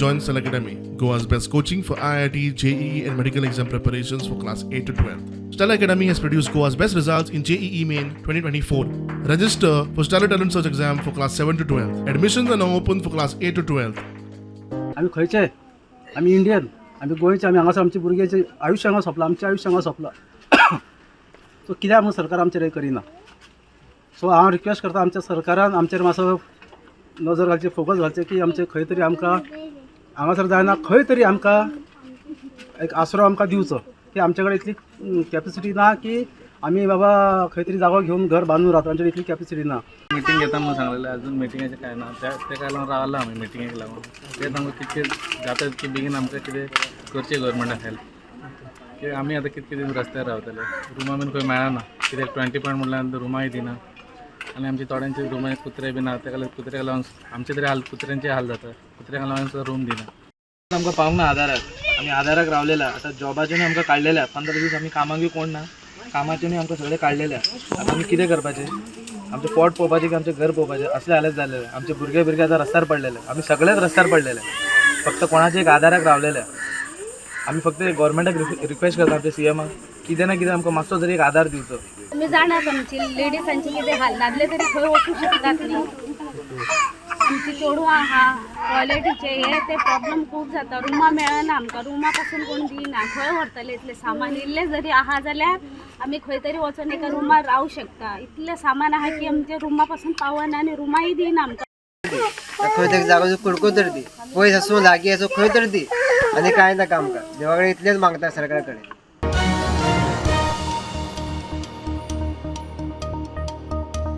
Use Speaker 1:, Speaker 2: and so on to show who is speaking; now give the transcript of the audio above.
Speaker 1: Join Stellar Academy, Goa's best coaching for IIT, JEE, and medical exam preparations for class 8 to 12. Stellar Academy has produced Goa's best results in JEE Main 2024. Register for Stellar Talent Search exam for class 7 to 12. Admissions are now open for class 8 to 12.
Speaker 2: आम्ही खंयचे आम्ही Indian आम्ही गोंयचे आम्ही हांगासर आमचे भुरग्याचे आयुष्य हांगा सोंपलां आमचें आयुष्य हांगा सोंपलां सो कित्याक म्हणून सरकार आमचेर हें करिना सो हांव रिक्वेस्ट करता आमच्या सरकारान आमचेर मातसो नजर घालचे फोकस घालचे की आमचे खंय तरी आमकां हांगासर जायना खंय तरी आमकां एक आसरो आमकां दिवचो की आमचे कडेन इतली कॅपॅसिटी ना की आम्ही बाबा खंय तरी जागो घेवन घर बांदून रावता आमचे इतली कॅपॅसिटी ना
Speaker 3: मीटिंग घेता म्हणून सांगलेलें अजून मिटिंगाचें काय ना ते काय लागून रावला आमी मिटिंगेक लागून ते आमकां कितके जाता तितके बेगीन आमकां कितें करचें गव्हर्मेंटाक हेल्प की आमी आतां कितके दीस रस्त्यार रावतले रुमा बीन खंय मेळना कित्याक 20 पॉयंट म्हणल्यार रुमाय दिना आनी आमचे थोड्यांचे रुमा कुत्रे बीन आसा ताका कुत्र्याक लागून आमचे तरी हाल कुत्र्यांचे हाल जाता कुत्र्याक लागून रूम दिना आमकां पावूंक ना आदाराक आमी आदाराक रावलेल्या आतां जॉबाच्योय आमकां काडलेल्या 15 दीस आमी कामाक कोण ना कामाच्योय आमकां सगळे काडलेल्या आतां आमी कितें करपाचें आमचें पोट पळोवपाचें की आमचें घर पळोवपाचें असले हालत जालेले आमचे भुरगे आतां रस्त्यार पडलेले आमी सगळेच रस्त्यार पडलेले फक्त कोणाचे एक आदाराक रावलेले आमी फक्त गव्हर्मेंटाक रिक्वेस्ट करता आमच्या सीएमाक कितें ना कितें आमकां मातसो तरी एक आदार दिवचो
Speaker 4: तुम्ही जाणात आमची लेडीजांची कितें हाल नादले तरी खंय वचूं शकतात न्ही आमची चेडवां आहा टॉयलेटीचे हे ते प्रॉब्लेम खूब जाता रुमा मेळना आमकां रुमा पासून कोण दिना खंय व्हरतले इतले सामान इल्ले जरी आहा जाल्यार आमी खंय तरी वचून एका रुमार रावू शकता इतले सामान आहा की आमच्या रुमा पासून पावना आनी रुमाय दिना आमकां
Speaker 5: खंय तरी जागो कुडको तर दी पयस आसूं लागीं आसूं खंय तरी दी आनी कांय नाका आमकां देवा कडेन इतलेंच मागता सरकारा कडेन